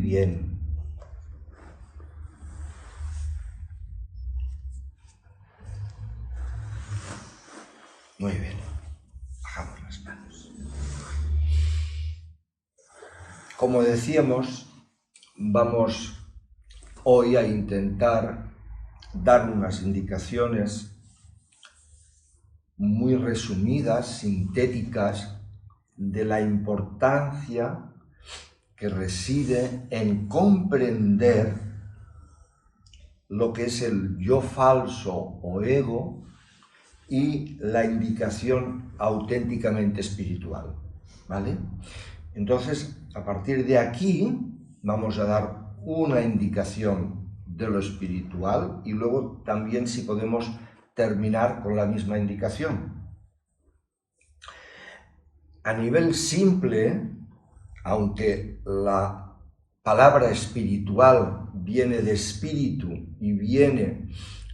bien. Muy bien. Bajamos las manos. Como decíamos, vamos hoy a intentar dar unas indicaciones muy resumidas, sintéticas, de la importancia que reside en comprender lo que es el yo falso o ego y la indicación auténticamente espiritual, ¿vale? Entonces, a partir de aquí, vamos a dar una indicación de lo espiritual y luego también, si podemos, terminar con la misma indicación. A nivel simple, aunque la palabra espiritual viene de espíritu y viene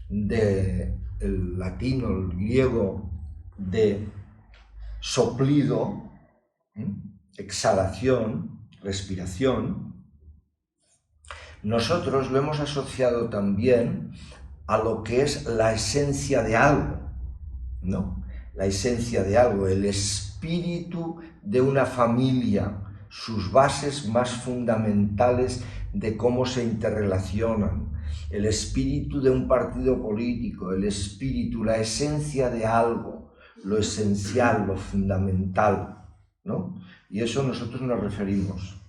del latino, el griego, de soplido, exhalación, respiración, nosotros lo hemos asociado también a lo que es la esencia de algo, ¿no? La esencia de algo, el espíritu de una familia, sus bases más fundamentales de cómo se interrelacionan, el espíritu de un partido político, el espíritu, la esencia de algo, lo esencial, lo fundamental, ¿no? Y eso nosotros nos referimos.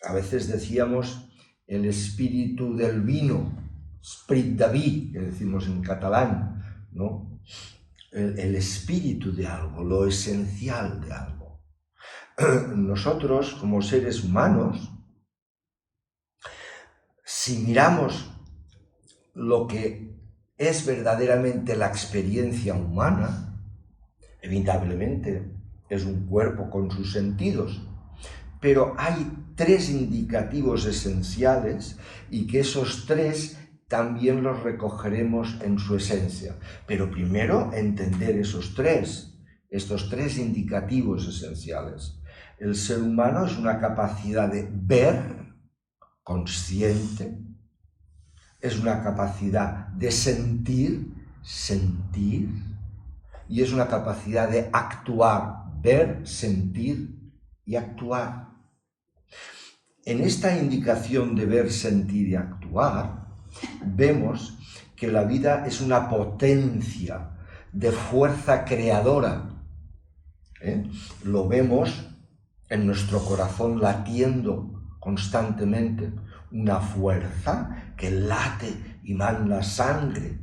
A veces decíamos el espíritu del vino, Sprit de vi, que decimos en catalán, ¿no? El espíritu de algo, lo esencial de algo. Nosotros, como seres humanos, si miramos lo que es verdaderamente la experiencia humana, evitablemente es un cuerpo con sus sentidos, pero hay tres indicativos esenciales y que esos tres también los recogeremos en su esencia. Pero primero entender estos tres indicativos esenciales. El ser humano es una capacidad de ver, consciente, es una capacidad de sentir, y es una capacidad de actuar, ver, sentir y actuar. En esta indicación de ver, sentir y actuar, vemos que la vida es una potencia de fuerza creadora. Lo vemos en nuestro corazón latiendo constantemente, una fuerza que late y manda sangre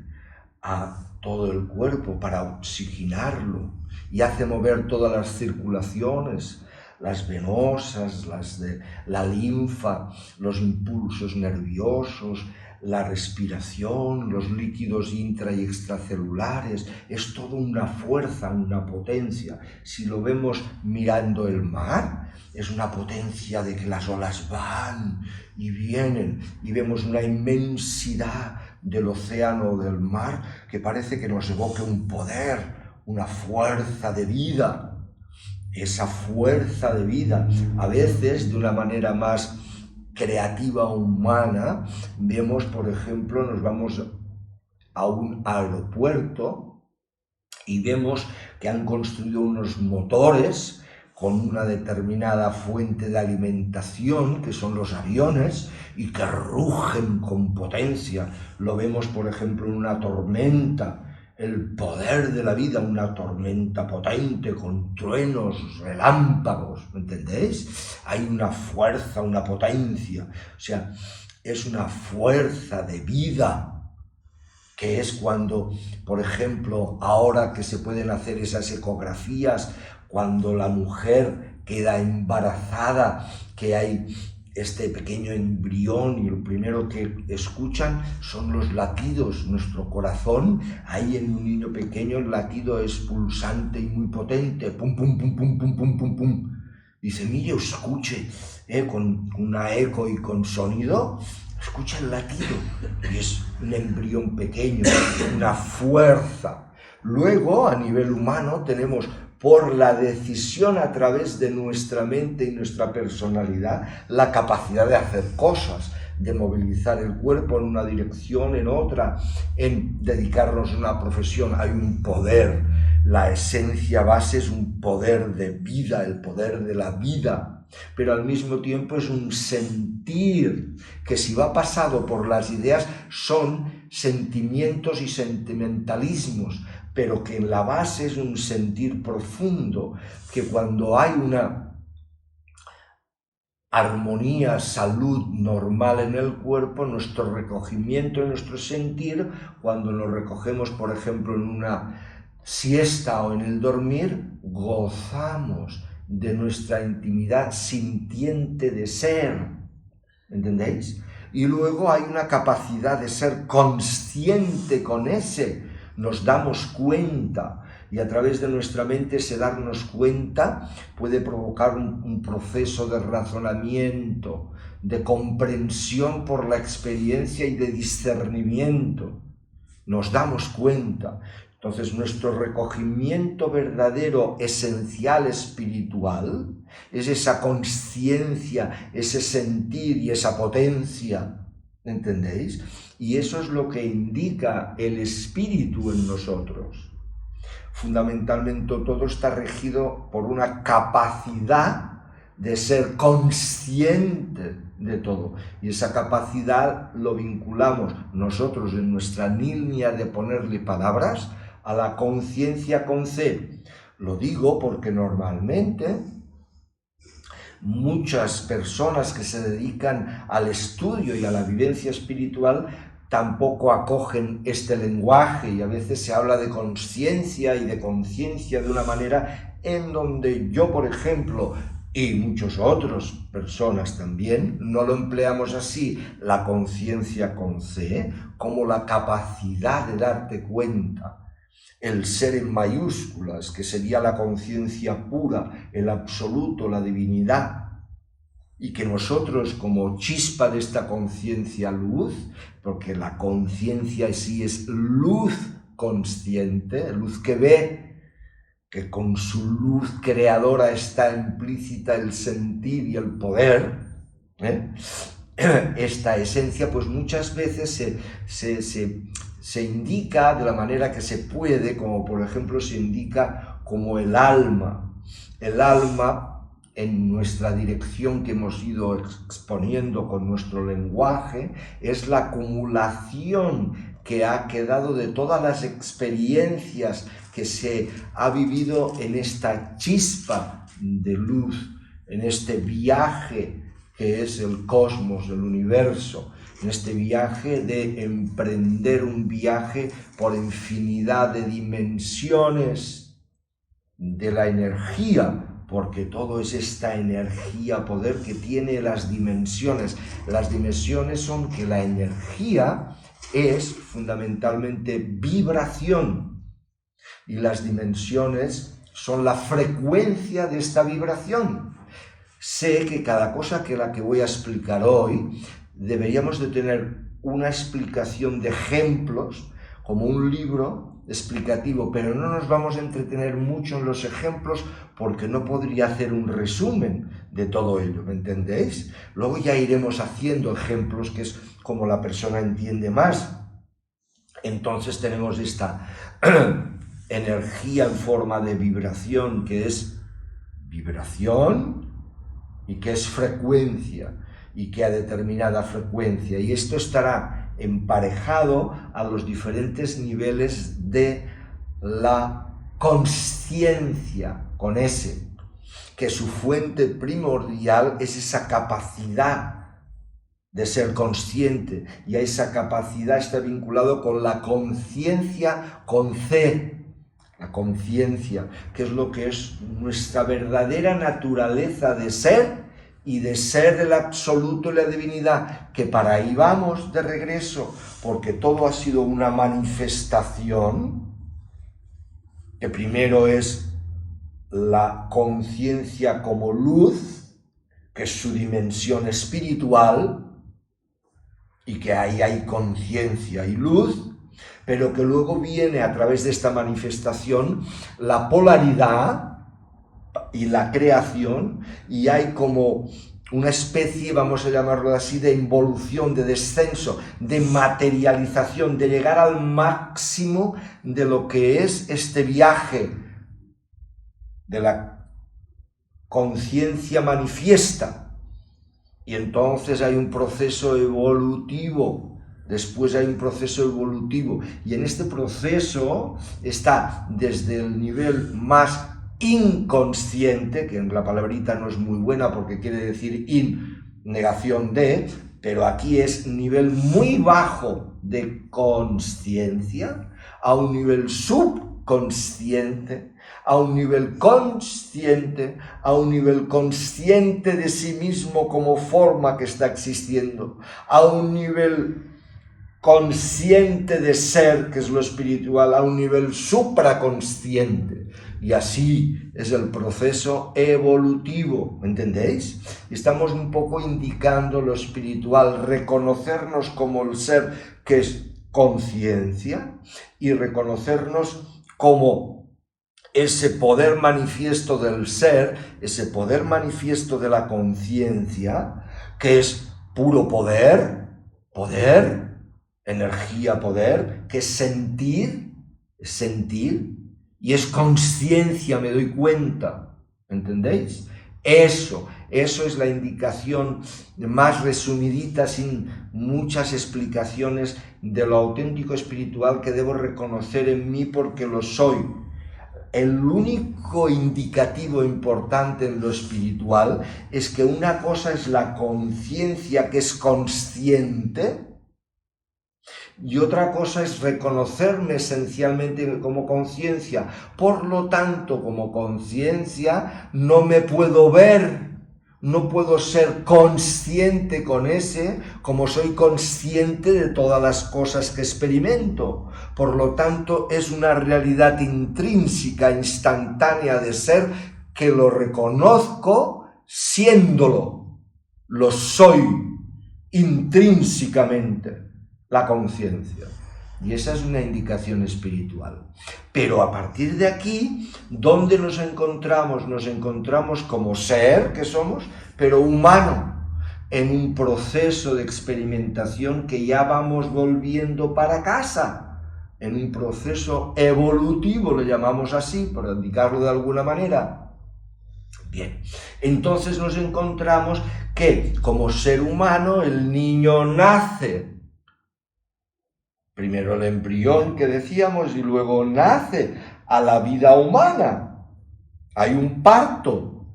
a todo el cuerpo para oxigenarlo y hace mover todas las circulaciones, las venosas, las de la linfa, los impulsos nerviosos, la respiración, los líquidos intra y extracelulares. Es toda una fuerza, una potencia. Si lo vemos mirando el mar, es una potencia de que las olas van y vienen y vemos una inmensidad del océano o del mar que parece que nos evoque un poder, una fuerza de vida. Esa fuerza de vida, a veces de una manera más creativa humana, vemos, por ejemplo, nos vamos a un aeropuerto y vemos que han construido unos motores con una determinada fuente de alimentación, que son los aviones, y que rugen con potencia. Lo vemos, por ejemplo, en una tormenta, el poder de la vida, una tormenta potente con truenos, relámpagos, ¿me entendéis? Hay una fuerza, una potencia, o sea, es una fuerza de vida, que es cuando, por ejemplo, ahora que se pueden hacer esas ecografías, cuando la mujer queda embarazada, que hay este pequeño embrión y lo primero que escuchan son los latidos. Nuestro corazón, ahí en un niño pequeño, el latido es pulsante y muy potente, pum, pum, pum, pum, pum, pum, pum, pum. Dice, mire, escuche, con una eco y con sonido, escucha el latido, y es un embrión pequeño, una fuerza. Luego, a nivel humano, tenemos por la decisión a través de nuestra mente y nuestra personalidad, la capacidad de hacer cosas, de movilizar el cuerpo en una dirección, en otra, en dedicarnos a una profesión. Hay un poder, la esencia base es un poder de vida, el poder de la vida, pero al mismo tiempo es un sentir que, si va pasado por las ideas, son sentimientos y sentimentalismos, pero que en la base es un sentir profundo, que cuando hay una armonía, salud normal en el cuerpo, nuestro recogimiento en nuestro sentir, cuando nos recogemos, por ejemplo, en una siesta o en el dormir, gozamos de nuestra intimidad sintiente de ser, ¿entendéis? Y luego hay una capacidad de ser consciente con ese, nos damos cuenta, y a través de nuestra mente ese darnos cuenta puede provocar un proceso de razonamiento, de comprensión por la experiencia y de discernimiento. Nos damos cuenta. Entonces, nuestro recogimiento verdadero, esencial, espiritual, es esa conciencia, ese sentir y esa potencia, ¿entendéis? Y eso es lo que indica el espíritu en nosotros. Fundamentalmente todo está regido por una capacidad de ser consciente de todo. Y esa capacidad lo vinculamos nosotros en nuestra línea de ponerle palabras a la conciencia con C. Lo digo porque normalmente muchas personas que se dedican al estudio y a la vivencia espiritual tampoco acogen este lenguaje, y a veces se habla de conciencia y de conciencia de una manera en donde yo, por ejemplo, y muchas otras personas también, no lo empleamos así, la conciencia con C, como la capacidad de darte cuenta, el ser en mayúsculas, que sería la conciencia pura, el absoluto, la divinidad, y que nosotros, como chispa de esta conciencia luz, porque la conciencia en sí es luz consciente, luz que ve, que con su luz creadora está implícita el sentir y el poder, esta esencia, pues muchas veces se indica de la manera que se puede, como por ejemplo se indica como el alma. El alma, en nuestra dirección que hemos ido exponiendo con nuestro lenguaje, es la acumulación que ha quedado de todas las experiencias que se ha vivido en esta chispa de luz, en este viaje que es el cosmos, el universo, en este viaje de emprender un viaje por infinidad de dimensiones de la energía, porque todo es esta energía, poder que tiene las dimensiones. Las dimensiones son que la energía es fundamentalmente vibración, y las dimensiones son la frecuencia de esta vibración. Sé que cada cosa que la que voy a explicar hoy deberíamos de tener una explicación de ejemplos, como un libro explicativo, pero no nos vamos a entretener mucho en los ejemplos porque no podría hacer un resumen de todo ello, ¿me entendéis? Luego ya iremos haciendo ejemplos, que es como la persona entiende más. Entonces tenemos esta energía en forma de vibración, que es vibración y que es frecuencia, y que a determinada frecuencia, y esto estará emparejado a los diferentes niveles de la consciencia con S, que su fuente primordial es esa capacidad de ser consciente, y a esa capacidad está vinculado con la conciencia con C, la conciencia, que es lo que es nuestra verdadera naturaleza de ser, y de ser el absoluto y la divinidad, que para ahí vamos de regreso, porque todo ha sido una manifestación, que primero es la conciencia como luz, que es su dimensión espiritual, y que ahí hay conciencia y luz, pero que luego viene a través de esta manifestación la polaridad, y la creación, y hay como una especie, vamos a llamarlo así, de involución, de descenso, de materialización, de llegar al máximo de lo que es este viaje de la conciencia manifiesta. Y entonces hay un proceso evolutivo, después hay un proceso evolutivo, y en este proceso está desde el nivel más inconsciente, que la palabrita no es muy buena porque quiere decir negación de, pero aquí es nivel muy bajo de consciencia, a un nivel subconsciente, a un nivel consciente, a un nivel consciente de sí mismo como forma que está existiendo, a un nivel consciente de ser, que es lo espiritual, a un nivel supraconsciente. Y así es el proceso evolutivo, ¿me entendéis? Estamos un poco indicando lo espiritual, reconocernos como el ser que es conciencia y reconocernos como ese poder manifiesto del ser, ese poder manifiesto de la conciencia, que es puro poder, energía, poder, que es sentir, y es conciencia, me doy cuenta, ¿entendéis? Eso es la indicación más resumidita, sin muchas explicaciones, de lo auténtico espiritual que debo reconocer en mí porque lo soy. El único indicativo importante en lo espiritual es que una cosa es la conciencia que es consciente y otra cosa es reconocerme esencialmente como conciencia. Por lo tanto, como conciencia no me puedo ver, no puedo ser consciente con ese como soy consciente de todas las cosas que experimento. Por lo tanto, es una realidad intrínseca, instantánea de ser que lo reconozco siéndolo. Lo soy intrínsecamente. La conciencia. Y esa es una indicación espiritual. Pero a partir de aquí, ¿dónde nos encontramos? Nos encontramos como ser que somos, pero humano, en un proceso de experimentación que ya vamos volviendo para casa, en un proceso evolutivo, lo llamamos así, por indicarlo de alguna manera. Bien, entonces nos encontramos que como ser humano el niño nace. Primero el embrión que decíamos y luego nace a la vida humana. Hay un parto.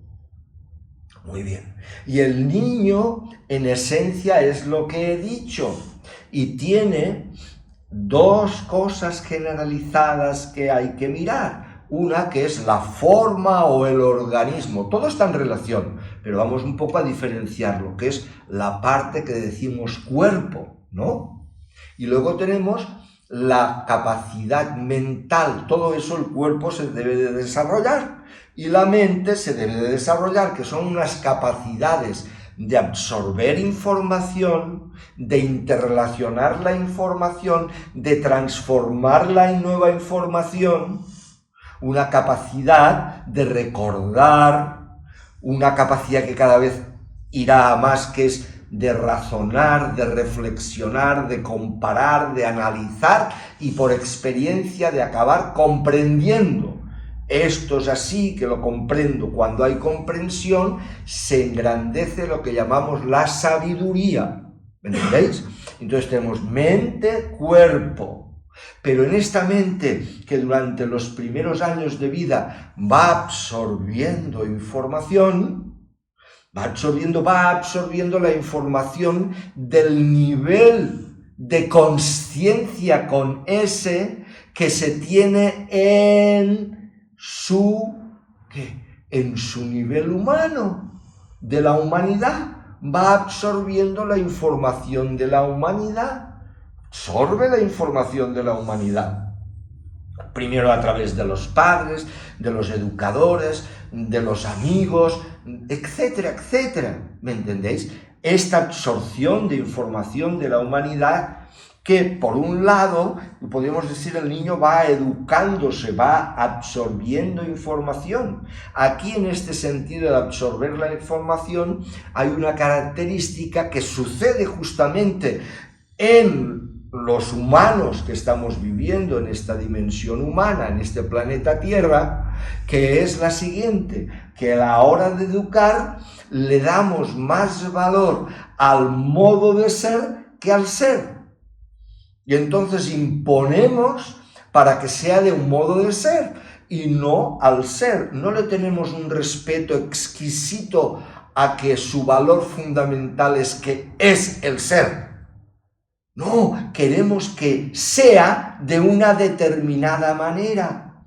Muy bien. Y el niño en esencia es lo que he dicho y tiene dos cosas generalizadas que hay que mirar. Una que es la forma o el organismo. Todo está en relación, pero vamos un poco a diferenciar lo que es la parte que decimos cuerpo, ¿no? Y luego tenemos la capacidad mental. Todo eso el cuerpo se debe de desarrollar y la mente se debe de desarrollar, que son unas capacidades de absorber información, de interrelacionar la información, de transformarla en nueva información, una capacidad de recordar, una capacidad que cada vez irá a más, que es de razonar, de reflexionar, de comparar, de analizar y por experiencia de acabar comprendiendo. Esto es así, que lo comprendo. Cuando hay comprensión, se engrandece lo que llamamos la sabiduría. ¿Me entendéis? Entonces tenemos mente, cuerpo. Pero en esta mente que durante los primeros años de vida va absorbiendo información, va absorbiendo la información del nivel de conciencia con ese que se tiene en su nivel humano, de la humanidad. Va absorbiendo la información de la humanidad, absorbe la información de la humanidad. Primero a través de los padres, de los educadores, de los amigos, etcétera, etcétera. ¿Me entendéis? Esta absorción de información de la humanidad que por un lado, podríamos decir, el niño va educándose, va absorbiendo información. Aquí, en este sentido de absorber la información, hay una característica que sucede justamente en los humanos que estamos viviendo en esta dimensión humana, en este planeta Tierra, que es la siguiente, que a la hora de educar le damos más valor al modo de ser que al ser. Y entonces imponemos para que sea de un modo de ser y no al ser. No le tenemos un respeto exquisito a que su valor fundamental es que es el ser. No, queremos que sea de una determinada manera.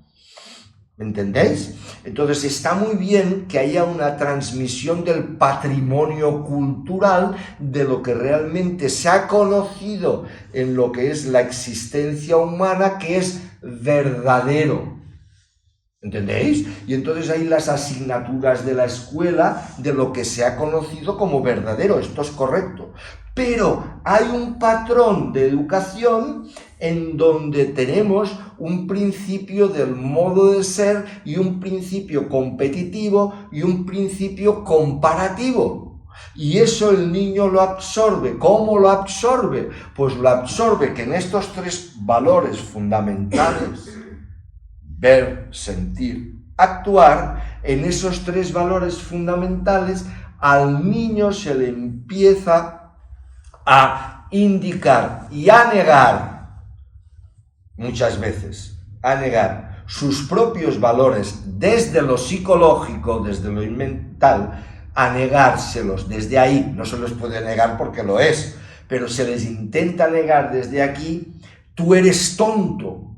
¿Me entendéis? Entonces está muy bien que haya una transmisión del patrimonio cultural de lo que realmente se ha conocido en lo que es la existencia humana, que es verdadero. ¿Entendéis? Y entonces hay las asignaturas de la escuela de lo que se ha conocido como verdadero. Esto es correcto. Pero hay un patrón de educación en donde tenemos un principio del modo de ser y un principio competitivo y un principio comparativo. Y eso el niño lo absorbe. ¿Cómo lo absorbe? Pues lo absorbe que en estos tres valores fundamentales, ver, sentir, actuar, en esos tres valores fundamentales al niño se le empieza a indicar y a negar, muchas veces, a negar sus propios valores desde lo psicológico, desde lo mental, a negárselos desde ahí. No se los puede negar porque lo es, pero se les intenta negar desde aquí. Tú eres tonto,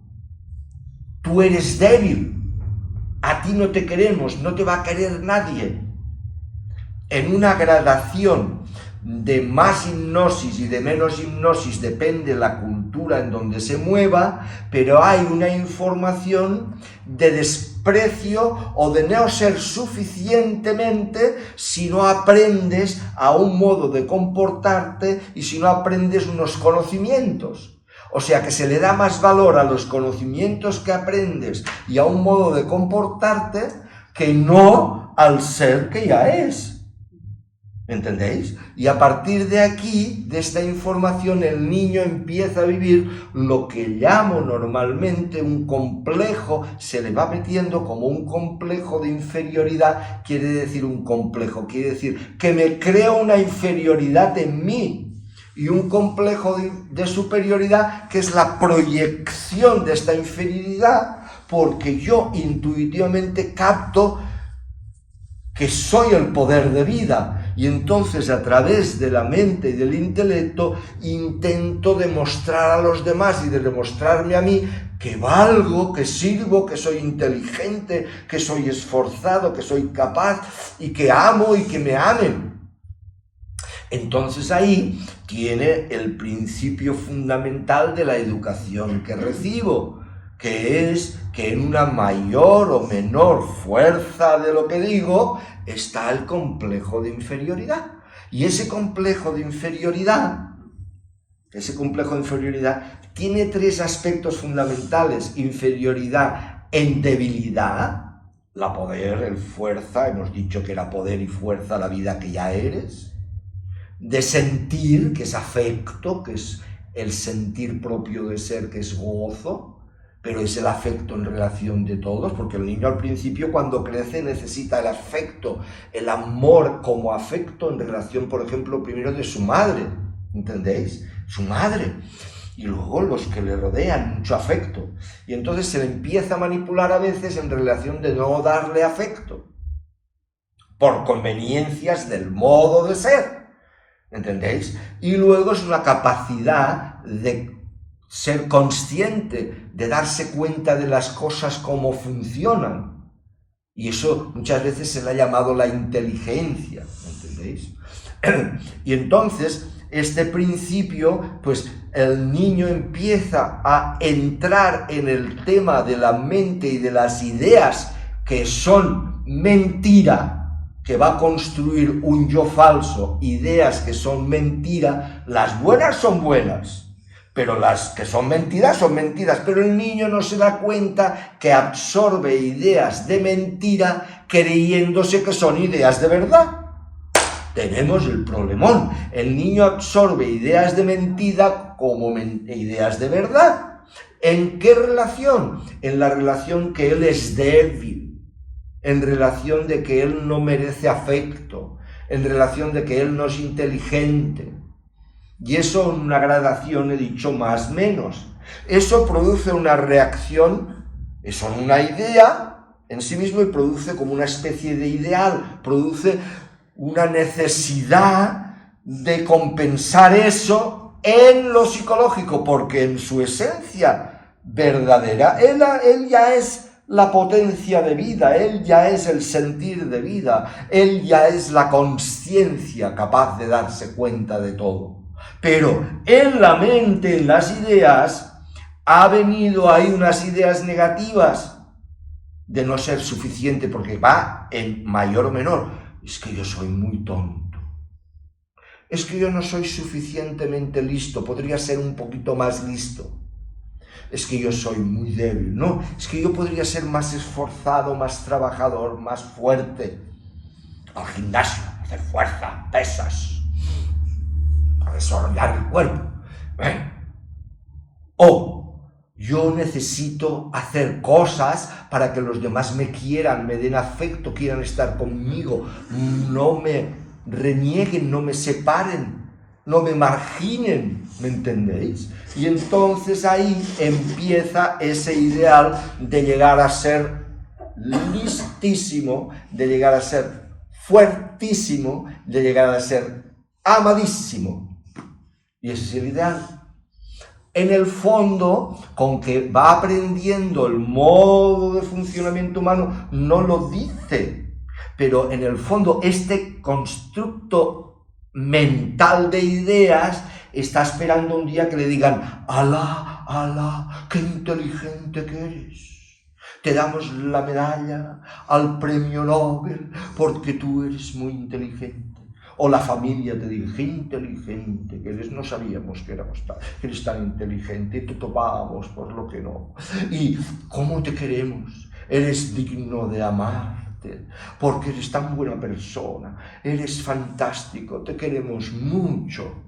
tú eres débil, a ti no te queremos, no te va a querer nadie. En una gradación de más hipnosis y de menos hipnosis, depende la cultura en donde se mueva, pero hay una información de desprecio o de no ser suficientemente si no aprendes a un modo de comportarte y si no aprendes unos conocimientos. O sea que se le da más valor a los conocimientos que aprendes y a un modo de comportarte que no al ser que ya es. ¿Entendéis? Y a partir de aquí, de esta información, el niño empieza a vivir lo que llamo normalmente un complejo, se le va metiendo como un complejo de inferioridad. Quiere decir un complejo, quiere decir que me creo una inferioridad en mí y un complejo de superioridad que es la proyección de esta inferioridad, porque yo intuitivamente capto que soy el poder de vida. Y entonces a través de la mente y del intelecto intento demostrar a los demás y de demostrarme a mí que valgo, que sirvo, que soy inteligente, que soy esforzado, que soy capaz y que amo y que me amen. Entonces ahí tiene el principio fundamental de la educación que recibo, que es que en una mayor o menor fuerza de lo que digo está el complejo de inferioridad. Y ese complejo de inferioridad tiene tres aspectos fundamentales: inferioridad en debilidad, la poder, el fuerza, hemos dicho que era poder y fuerza la vida que ya eres; de sentir, que es afecto, que es el sentir propio de ser, que es gozo, pero es el afecto en relación de todos, porque el niño al principio, cuando crece, necesita el afecto, el amor como afecto en relación, por ejemplo, primero de su madre, ¿entendéis? Su madre, y luego los que le rodean, mucho afecto, y entonces se le empieza a manipular a veces en relación de no darle afecto, por conveniencias del modo de ser, ¿entendéis? Y luego es una capacidad de ser consciente, de darse cuenta de las cosas como funcionan. Y eso muchas veces se le ha llamado la inteligencia, ¿entendéis? Y entonces, este principio, pues el niño empieza a entrar en el tema de la mente y de las ideas que son mentira, que va a construir un yo falso, ideas que son mentira. Las buenas son buenas, Pero las que son mentiras, pero el niño no se da cuenta que absorbe ideas de mentira creyéndose que son ideas de verdad. Tenemos el problemón. El niño absorbe ideas de mentira como ideas de verdad. ¿En qué relación? En la relación que él es débil, en relación de que él no merece afecto, en relación de que él no es inteligente. Y eso en una gradación he dicho más menos. Eso produce una reacción, eso es una idea en sí mismo y produce como una especie de ideal, produce una necesidad de compensar eso en lo psicológico, porque en su esencia verdadera, él ya es la potencia de vida, él ya es el sentir de vida, él ya es la conciencia capaz de darse cuenta de todo. Pero en la mente, en las ideas, ha venido ahí unas ideas negativas de no ser suficiente, porque va en mayor o menor. Es que yo soy muy tonto. Es que yo no soy suficientemente listo, podría ser un poquito más listo. Es que yo soy muy débil, no, es que yo podría ser más esforzado, más trabajador, más fuerte. Al gimnasio, hacer fuerza, pesas, para desarrollar el cuerpo. O yo necesito hacer cosas para que los demás me quieran, me den afecto, quieran estar conmigo, no me renieguen, no me separen, no me marginen, ¿me entendéis? Y entonces ahí empieza ese ideal de llegar a ser listísimo, de llegar a ser fuertísimo, de llegar a ser amadísimo. Y ese es el ideal. En el fondo, con que va aprendiendo el modo de funcionamiento humano, no lo dice. Pero en el fondo, este constructo mental de ideas está esperando un día que le digan: ¡Alá, alá, qué inteligente que eres! Te damos la medalla al premio Nobel porque tú eres muy inteligente. O la familia te dice: qué inteligente que eres, no sabíamos que eres tan inteligente, y te topábamos por lo que no. Y cómo te queremos, eres digno de amarte, porque eres tan buena persona, eres fantástico, te queremos mucho.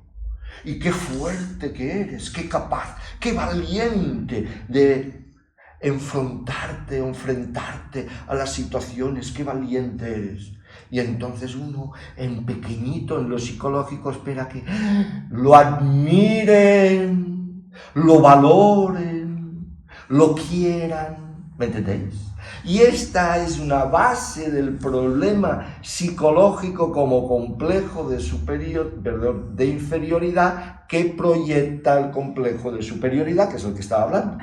Y qué fuerte que eres, qué capaz, qué valiente de enfrentarte a las situaciones, qué valiente eres. Y entonces uno, en pequeñito, en lo psicológico, espera que lo admiren, lo valoren, lo quieran. ¿Me entendéis? Y esta es una base del problema psicológico como complejo de inferioridad que proyecta el complejo de superioridad, que es el que estaba hablando.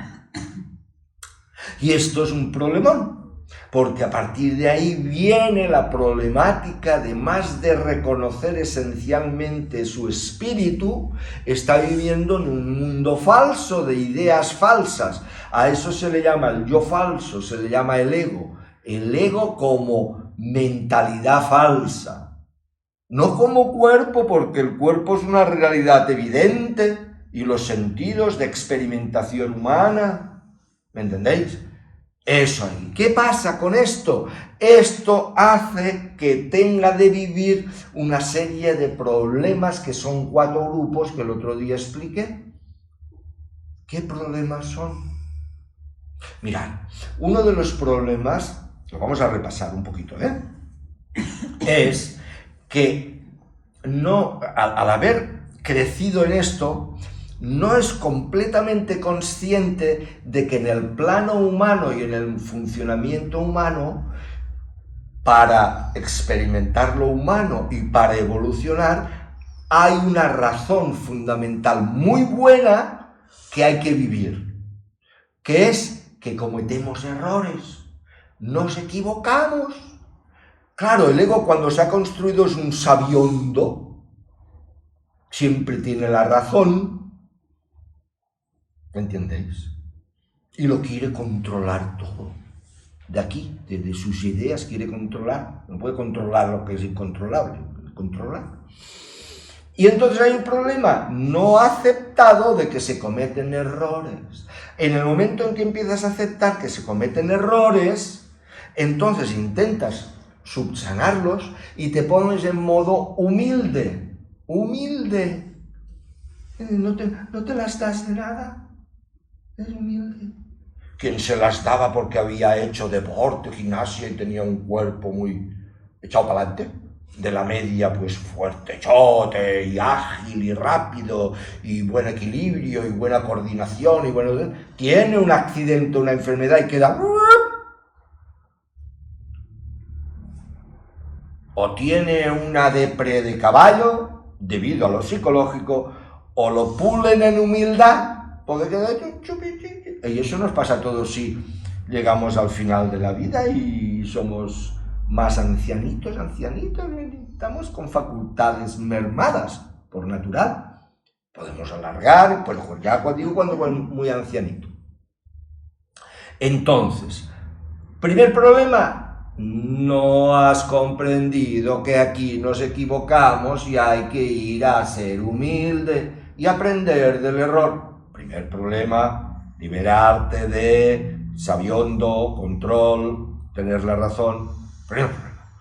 Y esto es un problemón, porque a partir de ahí viene la problemática, además de reconocer esencialmente su espíritu, está viviendo en un mundo falso de ideas falsas. A eso se le llama el yo falso, se le llama el ego como mentalidad falsa. No como cuerpo, porque el cuerpo es una realidad evidente y los sentidos de experimentación humana. ¿Me entendéis? Eso ahí. ¿Qué pasa con esto? Esto hace que tenga de vivir una serie de problemas que son 4 grupos que el otro día expliqué. ¿Qué problemas son? Mirad, uno de los problemas, lo vamos a repasar un poquito, es que no, al haber crecido en esto, no es completamente consciente de que en el plano humano y en el funcionamiento humano, para experimentar lo humano y para evolucionar, hay una razón fundamental muy buena que hay que vivir, que es que cometemos errores, nos equivocamos. Claro, el ego, cuando se ha construido, es un sabiondo, siempre tiene la razón. ¿Entendéis? Y lo quiere controlar todo. De aquí, desde sus ideas, quiere controlar. No puede controlar lo que es incontrolable, controlar. Y entonces hay un problema no aceptado de que se cometen errores. En el momento en que empiezas a aceptar que se cometen errores, entonces intentas subsanarlos y te pones en modo humilde. Humilde. No te las das de nada. Es humilde. Quien se las daba porque había hecho deporte, gimnasia y tenía un cuerpo muy echado para adelante, de la media pues fuerte, chote y ágil y rápido y buen equilibrio y buena coordinación y bueno, tiene un accidente, una enfermedad y queda, o tiene una depre de caballo debido a lo psicológico, o lo pulen en humildad porque queda y eso nos pasa a todos si llegamos al final de la vida y somos más ancianitos, estamos con facultades mermadas por natural. Podemos alargar, pues ya cuando muy ancianito. Entonces, primer problema, no has comprendido que aquí nos equivocamos y hay que ir a ser humilde y aprender del error. Primer problema, liberarte de sabiondo, control, tener la razón. Primer problema.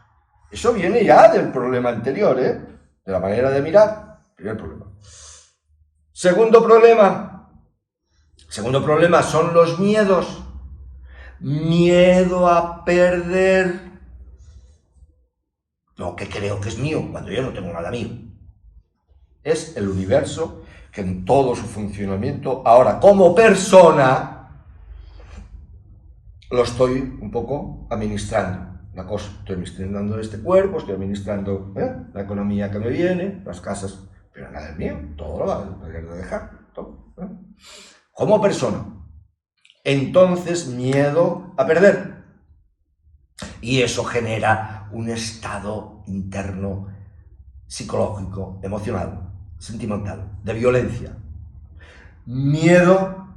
Eso viene ya del problema anterior, de la manera de mirar. Primer problema. Segundo problema son los miedos. Miedo a perder lo que creo que es mío, cuando yo no tengo nada mío. Es el universo que en todo su funcionamiento, ahora como persona, lo estoy un poco administrando. La cosa, estoy administrando este cuerpo, estoy administrando la economía que me viene, las casas, pero nada es mío, todo lo va a dejar, todo. Como persona. Entonces, miedo a perder. Y eso genera un estado interno psicológico, emocional, sentimental, de violencia. Miedo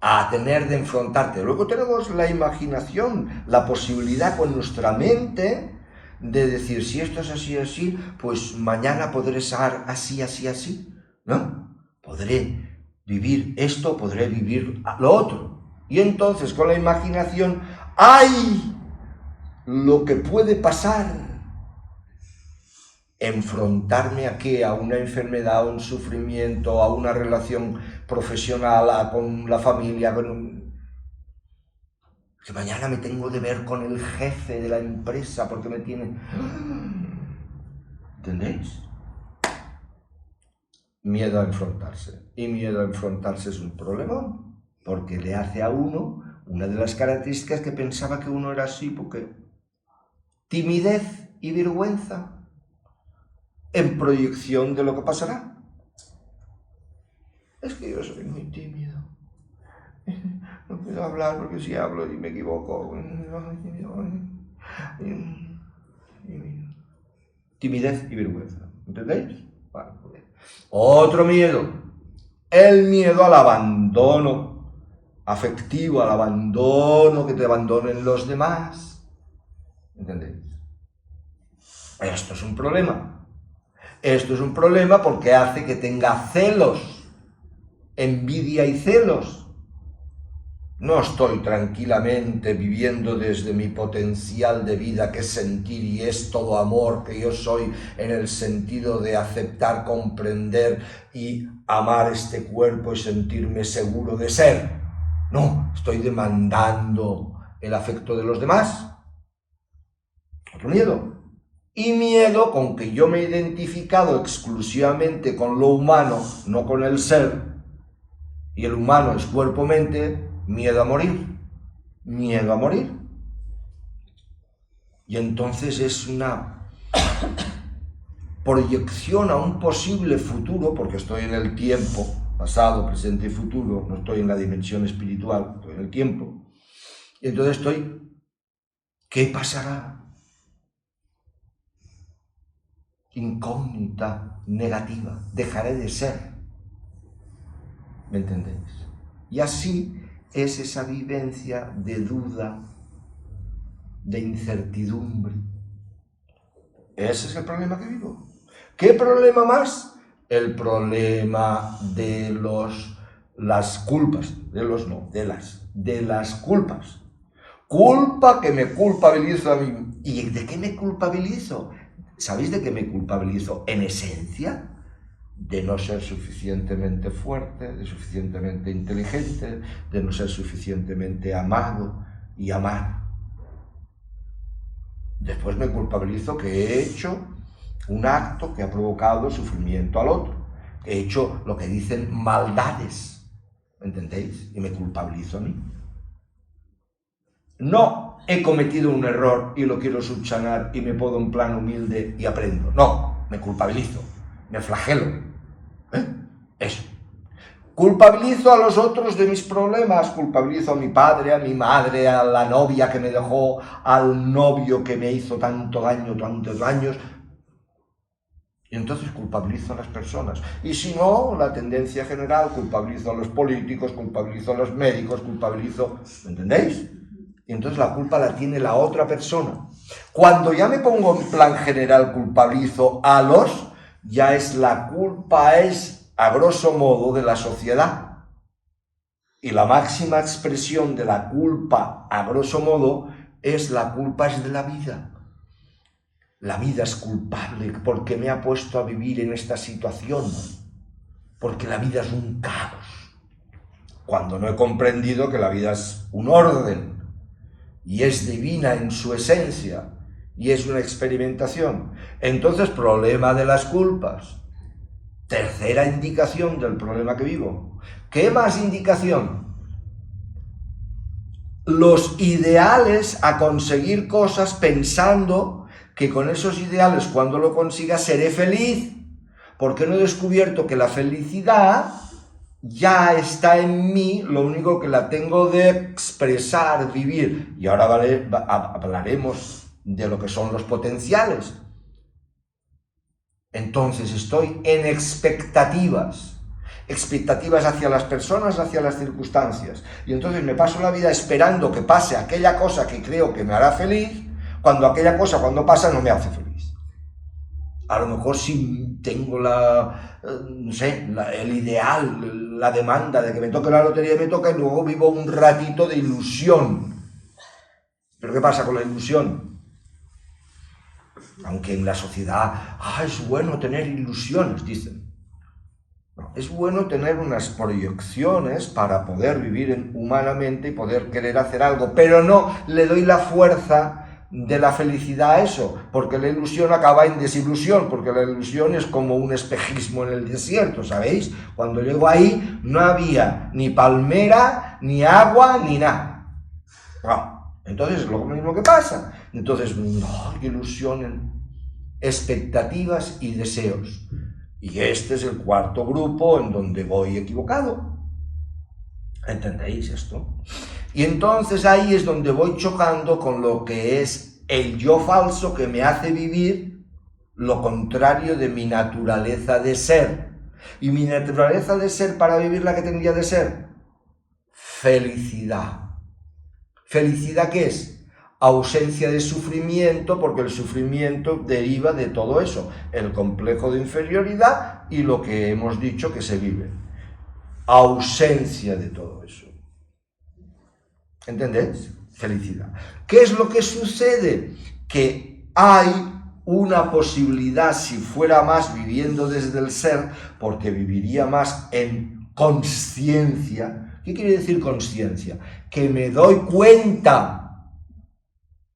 a tener de enfrentarte. Luego tenemos la imaginación, la posibilidad con nuestra mente de decir, si esto es así, así, pues mañana podré ser así, así, así, ¿no? Podré vivir esto, podré vivir lo otro. Y entonces con la imaginación ¡ay! Lo que puede pasar. Enfrentarme a qué, a una enfermedad, a un sufrimiento, a una relación profesional, con la familia, que mañana me tengo de ver con el jefe de la empresa porque me tiene... ¿Entendéis? Miedo a enfrentarse. Y miedo a enfrentarse es un problemón, porque le hace a uno una de las características que pensaba que uno era así, porque timidez y vergüenza en proyección de lo que pasará. Es que yo soy muy tímido. No puedo hablar porque si hablo y me equivoco. Timidez y vergüenza. ¿Entendéis? Vale, otro miedo. El miedo al abandono afectivo, al abandono, que te abandonen los demás. ¿Entendéis? Esto es un problema. Esto es un problema porque hace que tenga celos, envidia y celos. No estoy tranquilamente viviendo desde mi potencial de vida, que es sentir y es todo amor, que yo soy en el sentido de aceptar, comprender y amar este cuerpo y sentirme seguro de ser. No, estoy demandando el afecto de los demás. Otro miedo. Y miedo con que yo me he identificado exclusivamente con lo humano, no con el ser, y el humano es cuerpo-mente, miedo a morir, miedo a morir. Y entonces es una proyección a un posible futuro, porque estoy en el tiempo, pasado, presente y futuro, no estoy en la dimensión espiritual, estoy en el tiempo. Y entonces ¿qué pasará? Incógnita, negativa, dejaré de ser. ¿Me entendéis? Y así es esa vivencia de duda, de incertidumbre. Ese es el problema que vivo. ¿Qué problema más? El problema de las culpas, de las culpas. Culpa que me culpabilizo a mí. ¿Y de qué me culpabilizo? ¿Sabéis de qué me culpabilizo? En esencia, de no ser suficientemente fuerte, de suficientemente inteligente, de no ser suficientemente amado y amar. Después me culpabilizo que he hecho un acto que ha provocado sufrimiento al otro. He hecho lo que dicen maldades, ¿entendéis? Y me culpabilizo a mí. No he cometido un error y lo quiero subsanar y me pongo en plan humilde y aprendo. No, me culpabilizo, me flagelo. Eso. Culpabilizo a los otros de mis problemas, culpabilizo a mi padre, a mi madre, a la novia que me dejó, al novio que me hizo tanto daño, tantos años. Y entonces culpabilizo a las personas. Y si no, la tendencia general, culpabilizo a los políticos, culpabilizo a los médicos, culpabilizo... ¿Me entendéis? Y entonces la culpa la tiene la otra persona. Cuando ya me pongo en plan general, culpabilizo a los, ya es la culpa, es a grosso modo de la sociedad. Y la máxima expresión de la culpa, a grosso modo, es la culpa es de la vida. La vida es culpable porque me ha puesto a vivir en esta situación, porque la vida es un caos. Cuando no he comprendido que la vida es un orden y es divina en su esencia y es una experimentación. Entonces, problema de las culpas. Tercera indicación del problema que vivo. ¿Qué más indicación? Los ideales a conseguir cosas pensando que con esos ideales, cuando lo consiga, seré feliz, porque no he descubierto que la felicidad ya está en mí, lo único que la tengo de expresar, vivir. Y ahora hablaremos de lo que son los potenciales. Entonces estoy en expectativas hacia las personas, hacia las circunstancias. Y entonces me paso la vida esperando que pase aquella cosa que creo que me hará feliz, cuando aquella cosa, cuando pasa, no me hace feliz. A lo mejor sí tengo el ideal, la demanda de que me toque la lotería y me toca, y luego vivo un ratito de ilusión. ¿Pero qué pasa con la ilusión? Aunque en la sociedad, es bueno tener ilusiones, dicen. No, es bueno tener unas proyecciones para poder vivir humanamente y poder querer hacer algo, pero no le doy la fuerza de la felicidad a eso, porque la ilusión acaba en desilusión, porque la ilusión es como un espejismo en el desierto, ¿sabéis? Cuando llego ahí no había ni palmera, ni agua, ni nada. No. Entonces es lo mismo que pasa. Entonces, ilusión, expectativas y deseos. Y este es el cuarto grupo en donde voy equivocado. ¿Entendéis esto? Y entonces ahí es donde voy chocando con lo que es el yo falso que me hace vivir lo contrario de mi naturaleza de ser. Y mi naturaleza de ser, para vivir, la que tendría de ser, felicidad. ¿Felicidad qué es? Ausencia de sufrimiento, porque el sufrimiento deriva de todo eso, el complejo de inferioridad y lo que hemos dicho que se vive. Ausencia de todo eso. ¿Entendéis? Felicidad. ¿Qué es lo que sucede? Que hay una posibilidad, si fuera más viviendo desde el ser, porque viviría más en consciencia. ¿Qué quiere decir consciencia? Que me doy cuenta.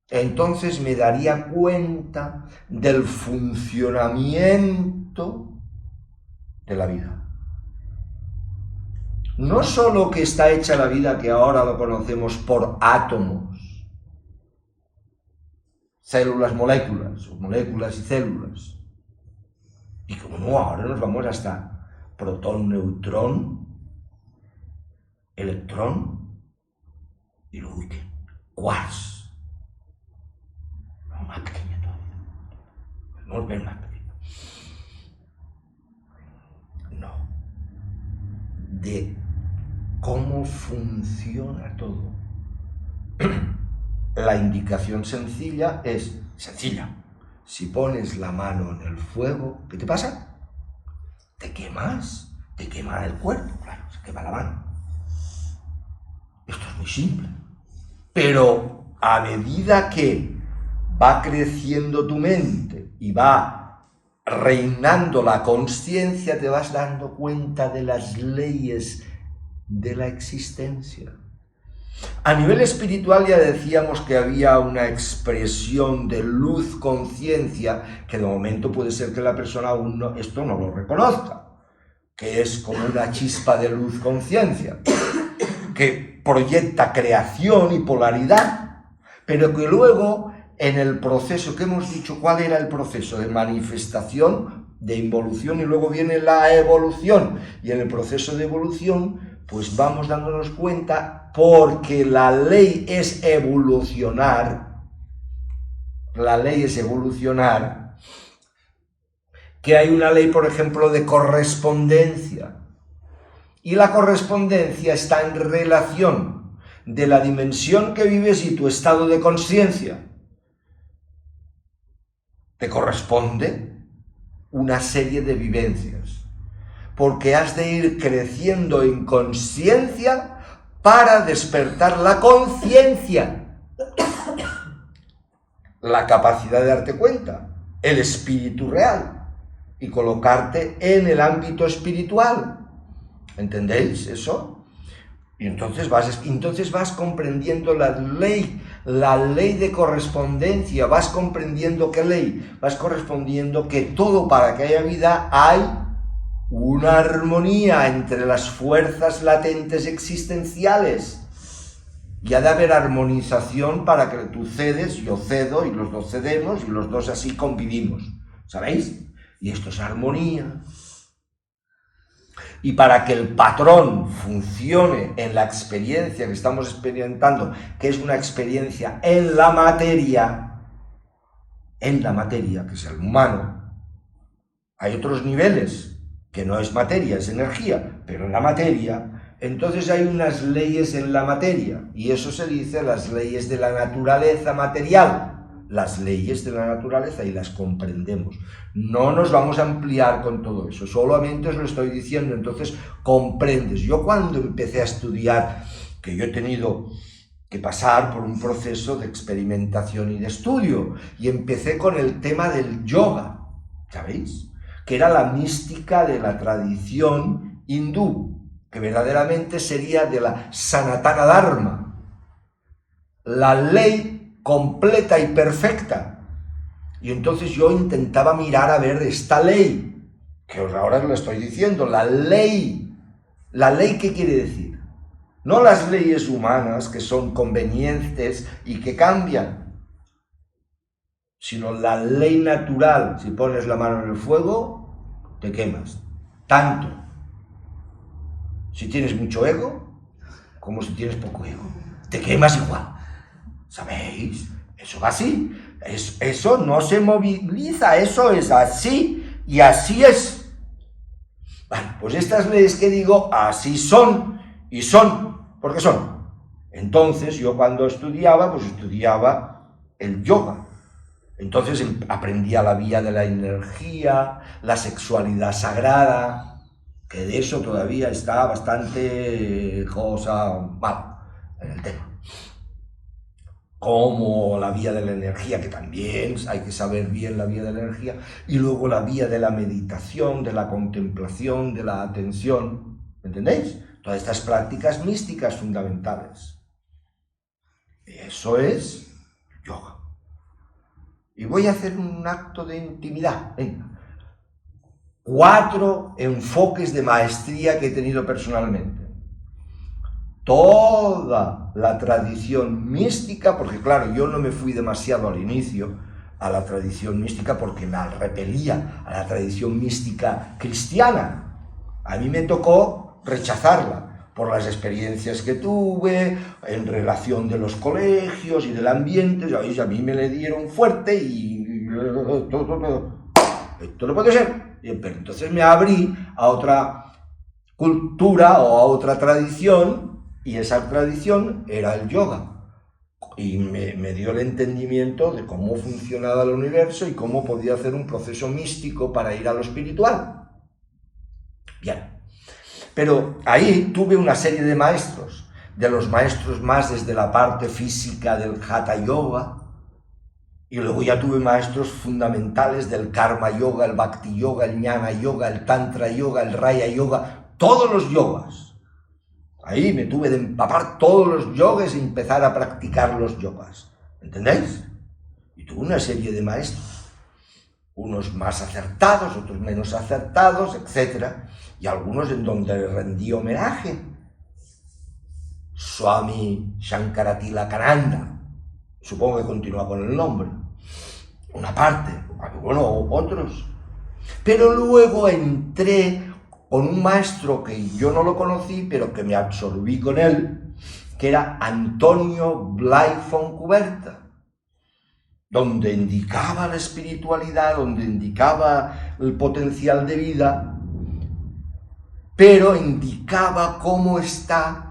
Entonces me daría cuenta del funcionamiento de la vida. No solo que está hecha la vida, que ahora lo conocemos por átomos, células, moléculas, o moléculas y células. Y como no, ahora nos vamos hasta protón, neutrón, electrón y luego quarks. Más pequeño todavía. Podemos ver más pequeño. No. De cómo funciona todo. La indicación sencilla es sencilla. Si pones la mano en el fuego, ¿qué te pasa? Te quemas, te quema el cuerpo, claro, se quema la mano. Esto es muy simple. Pero a medida que va creciendo tu mente y va reinando la consciencia, te vas dando cuenta de las leyes de la existencia. A nivel espiritual ya decíamos que había una expresión de luz-conciencia que de momento puede ser que la persona aún esto no lo reconozca, que es como una chispa de luz-conciencia, que proyecta creación y polaridad, pero que luego en el proceso que hemos dicho, ¿cuál era el proceso? De manifestación, de involución, y luego viene la evolución, y en el proceso de evolución pues vamos dándonos cuenta, porque la ley es evolucionar, que hay una ley, por ejemplo, de correspondencia, y la correspondencia está en relación de la dimensión que vives y tu estado de conciencia. Te corresponde una serie de vivencias, porque has de ir creciendo en conciencia para despertar la conciencia, la capacidad de darte cuenta, el espíritu real, y colocarte en el ámbito espiritual. ¿Entendéis eso? Y entonces vas comprendiendo la ley de correspondencia, vas comprendiendo qué ley, vas correspondiendo que todo, para que haya vida, hay una armonía entre las fuerzas latentes existenciales. Y ha de haber armonización para que tú cedes, yo cedo, y los dos cedemos, y los dos así convivimos. ¿Sabéis? Y esto es armonía. Y para que el patrón funcione en la experiencia que estamos experimentando, que es una experiencia en la materia, que es el humano, hay otros niveles, que no es materia, es energía, pero en la materia, entonces hay unas leyes en la materia, y eso se dice las leyes de la naturaleza material, las leyes de la naturaleza, y las comprendemos. No nos vamos a ampliar con todo eso, solamente os lo estoy diciendo, entonces comprendes. Yo cuando empecé a estudiar, que yo he tenido que pasar por un proceso de experimentación y de estudio, y empecé con el tema del yoga, ¿sabéis? Que era la mística de la tradición hindú, que verdaderamente sería de la Sanatana Dharma, la ley completa y perfecta. Y entonces yo intentaba mirar a ver esta ley, que ahora os lo estoy diciendo, la ley, ¿qué quiere decir? No las leyes humanas que son convenientes y que cambian, sino la ley natural. Si pones la mano en el fuego, te quemas. Tanto si tienes mucho ego como si tienes poco ego. Te quemas igual. ¿Sabéis? Eso va así. Eso no se moviliza. Eso es así y así es. Bueno, pues estas leyes que digo, así son y son, porque son. Entonces yo cuando estudiaba, pues estudiaba el yoga. Entonces aprendía la vía de la energía, la sexualidad sagrada, que de eso todavía está bastante cosa mal en el tema. Como la vía de la energía, que también hay que saber bien la vía de la energía, y luego la vía de la meditación, de la contemplación, de la atención, ¿entendéis? Todas estas prácticas místicas fundamentales. Eso es yoga. Y voy a hacer un acto de intimidad. Venga. 4 enfoques de maestría que he tenido personalmente. Toda la tradición mística, porque claro, yo no me fui demasiado al inicio a la tradición mística porque la repelía a la tradición mística cristiana. A mí me tocó rechazarla por las experiencias que tuve en relación de los colegios y del ambiente. ¿Sabéis? A mí me le dieron fuerte y esto no puede ser. Pero entonces me abrí a otra cultura o a otra tradición, y esa tradición era el yoga. y me dio el entendimiento de cómo funcionaba el universo y cómo podía hacer un proceso místico para ir a lo espiritual. Bien, pero ahí tuve una serie de maestros, de los maestros más desde la parte física del Hatha Yoga, y luego ya tuve maestros fundamentales del Karma Yoga, el Bhakti Yoga, el Jnana Yoga, el Tantra Yoga, el Raya Yoga, todos los yogas. Ahí me tuve de empapar todos los yogas y empezar a practicar los yogas. ¿Entendéis? Y tuve una serie de maestros. Unos más acertados, otros menos acertados, etc. Y algunos en donde rendí homenaje. Swami Shankaratilakānanda. Supongo que continúa con el nombre. Una parte. Bueno, otros. Pero luego entré con un maestro que yo no lo conocí, pero que me absorbí con él, que era Antonio Blay Fontcuberta, donde indicaba la espiritualidad, donde indicaba el potencial de vida, pero indicaba cómo está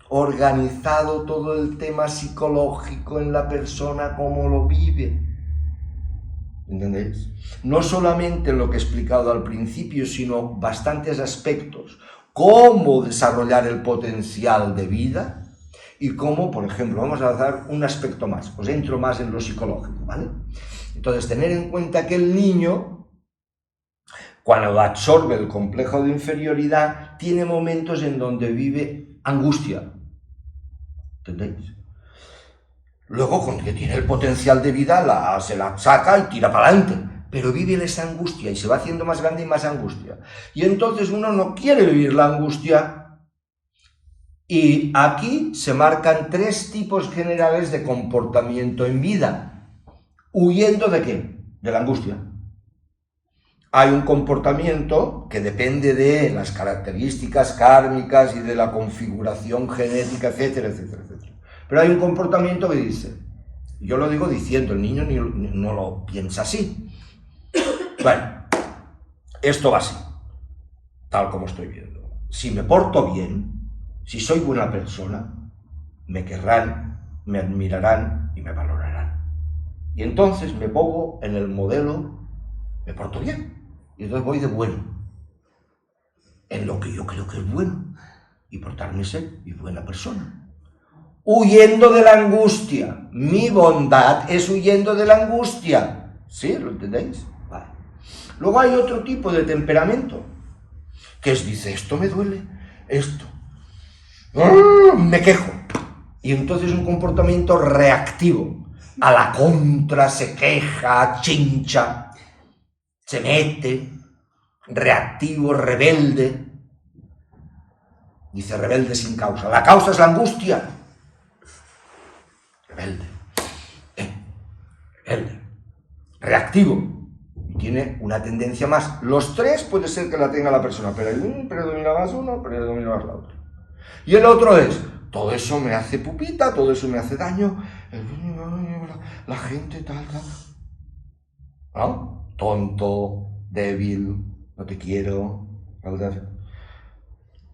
organizado todo el tema psicológico en la persona, cómo lo vive. ¿Entendéis? No solamente en lo que he explicado al principio, sino bastantes aspectos. Cómo desarrollar el potencial de vida y cómo, por ejemplo, vamos a dar un aspecto más, os entro más en lo psicológico, ¿vale? Entonces, tener en cuenta que el niño, cuando absorbe el complejo de inferioridad, tiene momentos en donde vive angustia. ¿Entendéis? Luego, con que tiene el potencial de vida, se la saca y tira para adelante. Pero vive esa angustia y se va haciendo más grande y más angustia. Y entonces uno no quiere vivir la angustia. Y aquí se marcan 3 tipos generales de comportamiento en vida. ¿Huyendo de qué? De la angustia. Hay un comportamiento que depende de las características kármicas y de la configuración genética, etcétera, etcétera, etcétera. Pero hay un comportamiento que dice, yo lo digo diciendo, el niño no lo piensa así. Bueno, esto va así, tal como estoy viendo. Si me porto bien, si soy buena persona, me querrán, me admirarán y me valorarán. Y entonces me pongo en el modelo, me porto bien. Y entonces voy de bueno, en lo que yo creo que es bueno, y portarme ser y buena persona. Huyendo de la angustia. Mi bondad es huyendo de la angustia. ¿Sí? ¿Lo entendéis? Vale. Luego hay otro tipo de temperamento, que dice, esto me duele, esto. Me quejo. Y entonces un comportamiento reactivo. A la contra, se queja, chincha, se mete, reactivo, rebelde. Dice rebelde sin causa. La causa es la angustia. Rebelde. Rebelde. Reactivo. Y tiene una tendencia más. Los 3 puede ser que la tenga la persona, pero predomina más uno, predomina más la otra. Y el otro es, todo eso me hace pupita, todo eso me hace daño, la gente tal. ¿No? Tonto, débil, no te quiero.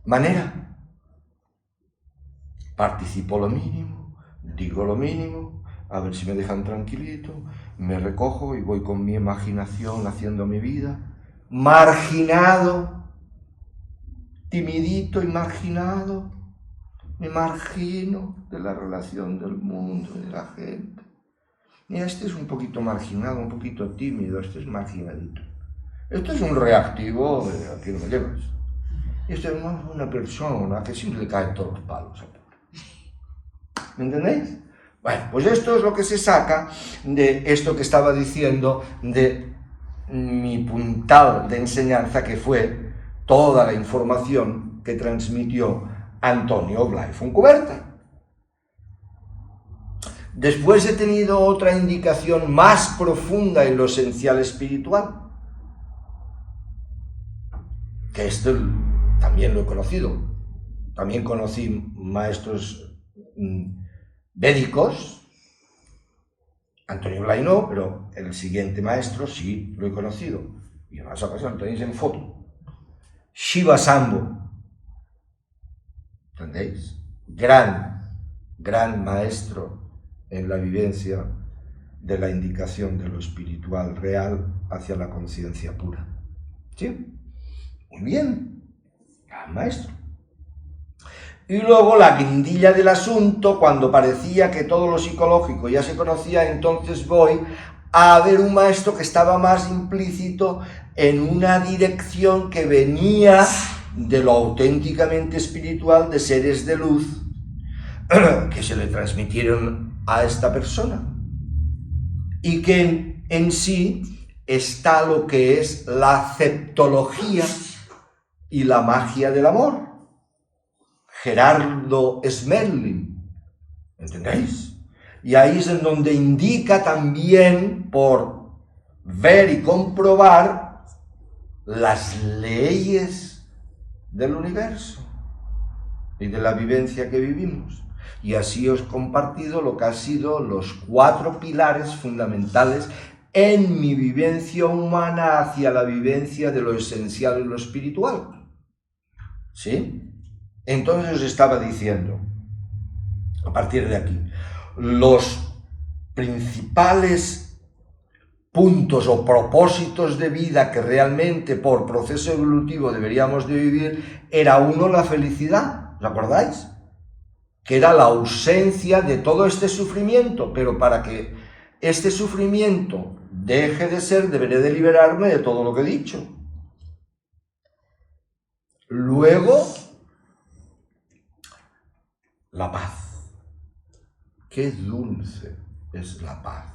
Manera. Participo lo mínimo, digo lo mínimo, a ver si me dejan tranquilito, me recojo y voy con mi imaginación haciendo mi vida. Marginado, timidito y marginado, me margino de la relación del mundo y de la gente. Mira, este es un poquito marginado, un poquito tímido, este es marginadito. Este es un reactivo, aquí no me llevas. Este es una persona que siempre le caen todos los palos. ¿Me entendéis? Bueno, pues esto es lo que se saca de esto que estaba diciendo de mi puntal de enseñanza, que fue toda la información que transmitió Antonio Blay Fontcuberta. Después he tenido otra indicación más profunda en lo esencial espiritual, que esto también lo he conocido. También conocí maestros védicos, Antonio Blay no, pero el siguiente maestro sí lo he conocido. Y en más ocasiones lo tenéis en foto. Shiva Sambo. ¿Entendéis? Gran maestro en la vivencia de la indicación de lo espiritual real hacia la conciencia pura. ¿Sí? Muy bien, maestro. Y luego la guindilla del asunto, cuando parecía que todo lo psicológico ya se conocía, entonces voy a ver un maestro que estaba más implícito en una dirección que venía de lo auténticamente espiritual de seres de luz que se le transmitieron a esta persona y que en sí está lo que es la aceptología y la magia del amor. Gerardo Smerling, ¿entendéis? Y ahí es en donde indica también, por ver y comprobar, las leyes del universo y de la vivencia que vivimos. Y así os he compartido lo que han sido los 4 pilares fundamentales en mi vivencia humana hacia la vivencia de lo esencial y lo espiritual. ¿Sí? Entonces os estaba diciendo, a partir de aquí, los principales puntos o propósitos de vida que realmente por proceso evolutivo deberíamos de vivir era uno, la felicidad, ¿os acordáis? Que era la ausencia de todo este sufrimiento, pero para que este sufrimiento deje de ser, deberé de liberarme de todo lo que he dicho. Luego, la paz. Qué dulce es la paz.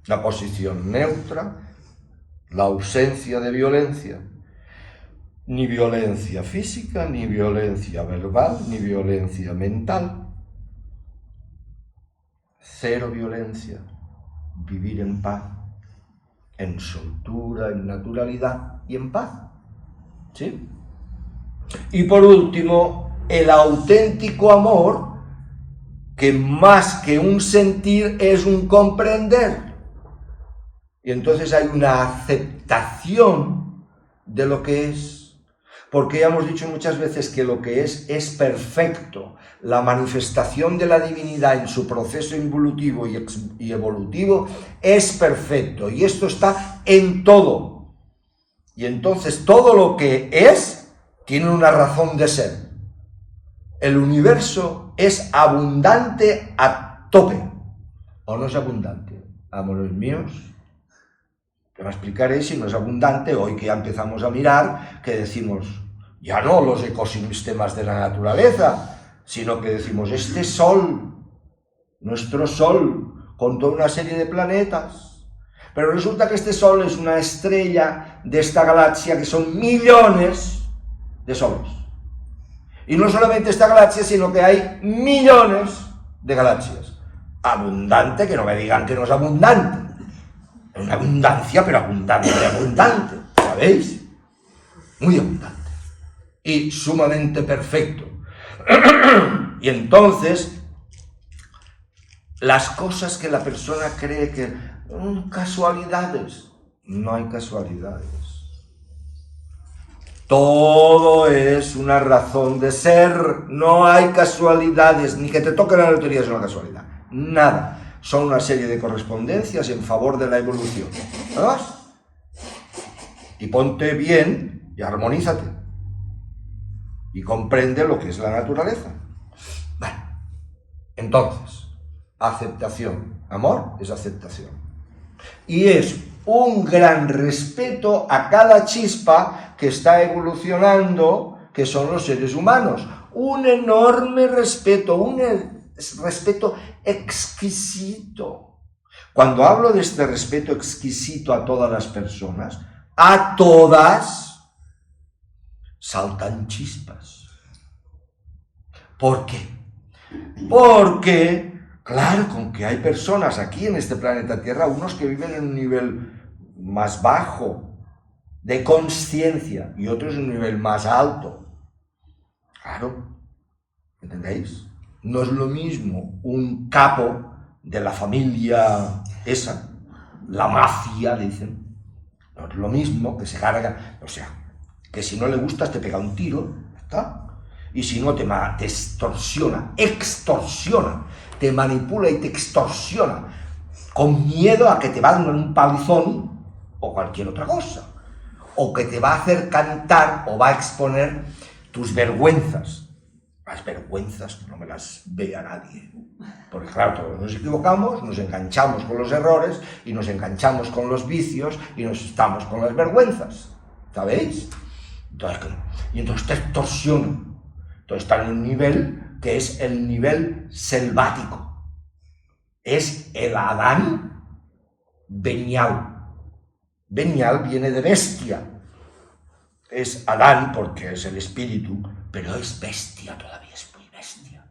La posición neutra, la ausencia de violencia. Ni violencia física, ni violencia verbal, ni violencia mental. Cero violencia. Vivir en paz. En soltura, en naturalidad y en paz. ¿Sí? Y por último, el auténtico amor, que más que un sentir es un comprender. Y entonces hay una aceptación de lo que es. Porque ya hemos dicho muchas veces que lo que es perfecto. La manifestación de la divinidad en su proceso involutivo y evolutivo es perfecto. Y esto está en todo. Y entonces todo lo que es tiene una razón de ser. El universo es abundante a tope. ¿O no es abundante? Amores míos. Te va a explicaré si no es abundante hoy que ya empezamos a mirar, que decimos, ya no los ecosistemas de la naturaleza, sino que decimos, este sol, nuestro sol, con toda una serie de planetas. Pero resulta que este sol es una estrella de esta galaxia que son millones de soles. Y no solamente esta galaxia, sino que hay millones de galaxias. Abundante, que no me digan que no es abundante. Es una abundancia, pero abundante, ¿sabéis? Muy abundante. Y sumamente perfecto. Y entonces, las cosas que la persona cree que casualidades, no hay casualidades. Todo es una razón de ser, no hay casualidades, ni que te toque la lotería es una casualidad, nada. Son una serie de correspondencias en favor de la evolución. ¿Nada más? Y ponte bien y armonízate. Y comprende lo que es la naturaleza. Bueno, entonces, aceptación. Amor es aceptación. Y es un gran respeto a cada chispa que está evolucionando, que son los seres humanos. Un enorme respeto, un respeto exquisito. Cuando hablo de este respeto exquisito a todas las personas, a todas, saltan chispas. ¿Por qué? Porque, claro, con que hay personas aquí en este planeta Tierra, unos que viven en un nivel más bajo de conciencia y otros en un nivel más alto. Claro, ¿entendéis? No es lo mismo un capo de la familia esa, la mafia, dicen. No es lo mismo que se carga, o sea, que si no le gustas te pega un tiro, ¿está? Y si no, te extorsiona, te manipula y te extorsiona, con miedo a que te va a dar un palizón o cualquier otra cosa, o que te va a hacer cantar o va a exponer tus vergüenzas. Las vergüenzas que no me las vea nadie. Porque claro, todos nos equivocamos, nos enganchamos con los errores y nos enganchamos con los vicios y nos estamos con las vergüenzas. ¿Sabéis? Entonces te extorsiona. Entonces está en un nivel que es el nivel selvático. Es el Adán venial. Venial viene de bestia. Es Adán porque es el espíritu, pero es bestia todavía, es muy bestia.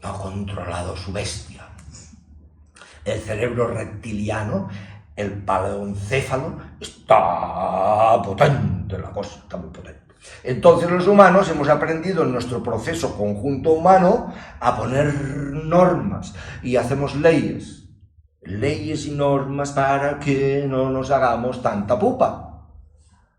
No ha controlado su bestia. El cerebro reptiliano, el paleoencéfalo, está potente la cosa, está muy potente. Entonces los humanos hemos aprendido en nuestro proceso conjunto humano a poner normas y hacemos leyes y normas para que no nos hagamos tanta pupa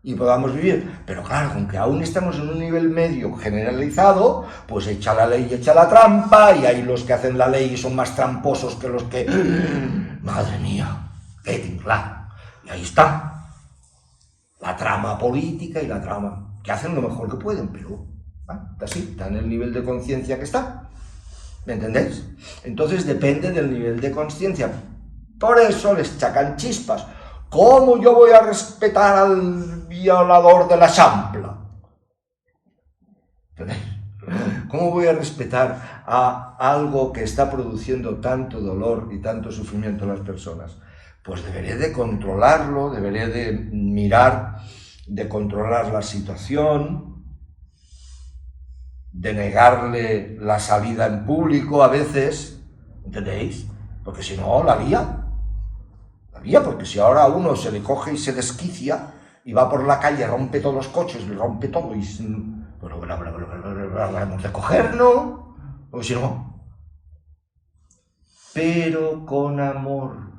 y podamos vivir. Pero claro, aunque aún estamos en un nivel medio generalizado, pues echa la ley, echa la trampa, y ahí los que hacen la ley son más tramposos que los que... ¡Madre mía! ¡Qué tinglada! Y ahí está. La trama política y la trama... que hacen lo mejor que pueden, pero... está así, está en el nivel de conciencia que está. ¿Me entendéis? Entonces depende del nivel de conciencia. Por eso les chacan chispas. ¿Cómo yo voy a respetar al violador de la champla? ¿Cómo voy a respetar a algo que está produciendo tanto dolor y tanto sufrimiento en las personas? Pues deberé de controlarlo, deberé de mirar, de controlar la situación, de negarle la salida en público a veces, ¿entendéis? Porque si no, la lía. Porque si ahora a uno se le coge y se desquicia y va por la calle, rompe todos los coches, le rompe todo y pues hemos de cogerlo, o si no. Pero con amor.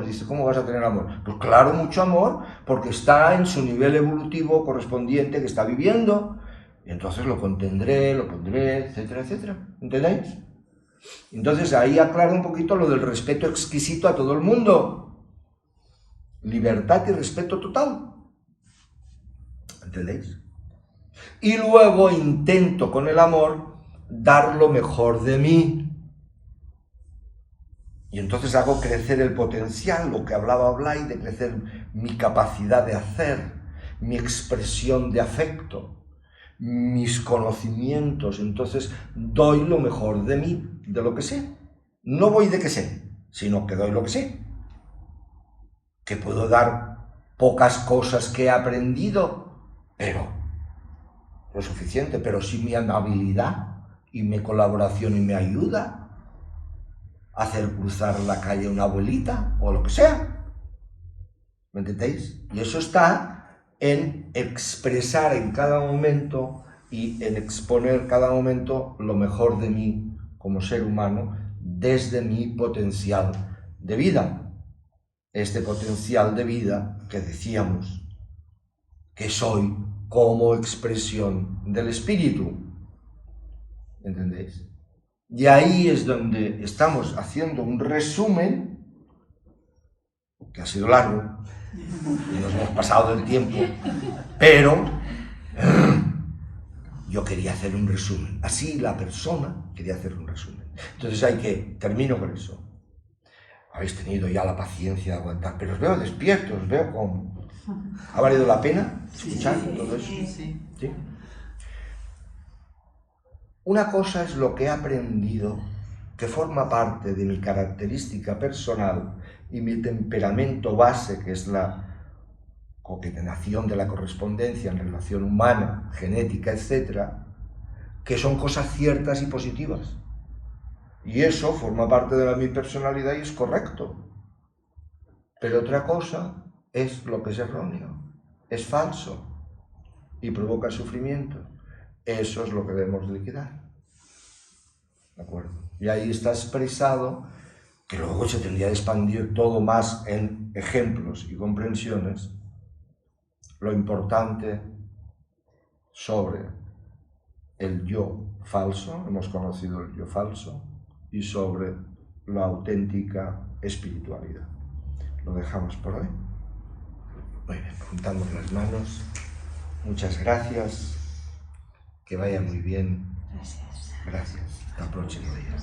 Dice, ¿cómo vas a tener amor? Pues claro, mucho amor, porque está en su nivel evolutivo correspondiente que está viviendo, y entonces lo contendré, lo pondré, etcétera, etcétera. ¿Entendéis? Entonces ahí aclaro un poquito lo del respeto exquisito a todo el mundo. Libertad y respeto total. ¿Entendéis? Y luego intento con el amor dar lo mejor de mí. Y entonces hago crecer el potencial, lo que hablaba Blay, de crecer mi capacidad de hacer, mi expresión de afecto, mis conocimientos. Entonces doy lo mejor de mí, de lo que sé. No voy de que sé, sino que doy lo que sé. Que puedo dar pocas cosas que he aprendido, pero lo suficiente, pero sí mi amabilidad y mi colaboración y mi ayuda. Hacer cruzar la calle a una abuelita o lo que sea. ¿Me entendéis? Y eso está en expresar en cada momento y en exponer cada momento lo mejor de mí como ser humano desde mi potencial de vida. Este potencial de vida que decíamos que soy como expresión del espíritu. ¿Entendéis? Y ahí es donde estamos haciendo un resumen, que ha sido largo, y nos hemos pasado del tiempo, pero yo quería hacer un resumen. Así la persona quería hacer un resumen. Entonces termino con eso. Habéis tenido ya la paciencia de aguantar, pero os veo despiertos, os veo con... ¿Ha valido la pena escuchar todo eso? Sí. ¿Sí? Una cosa es lo que he aprendido, que forma parte de mi característica personal y mi temperamento base, que es la concatenación de la correspondencia en relación humana, genética, etc., que son cosas ciertas y positivas. Y eso forma parte de mi personalidad y es correcto. Pero otra cosa es lo que es erróneo, es falso y provoca sufrimiento. Eso es lo que debemos liquidar. ¿De acuerdo? Y ahí está expresado, que luego se tendría que expandir todo más en ejemplos y comprensiones, lo importante sobre el yo falso, hemos conocido el yo falso, y sobre la auténtica espiritualidad. Lo dejamos por hoy. Muy bien, juntamos las manos. Muchas gracias. Que vaya muy bien. Gracias. Gracias. Hasta el próximo día.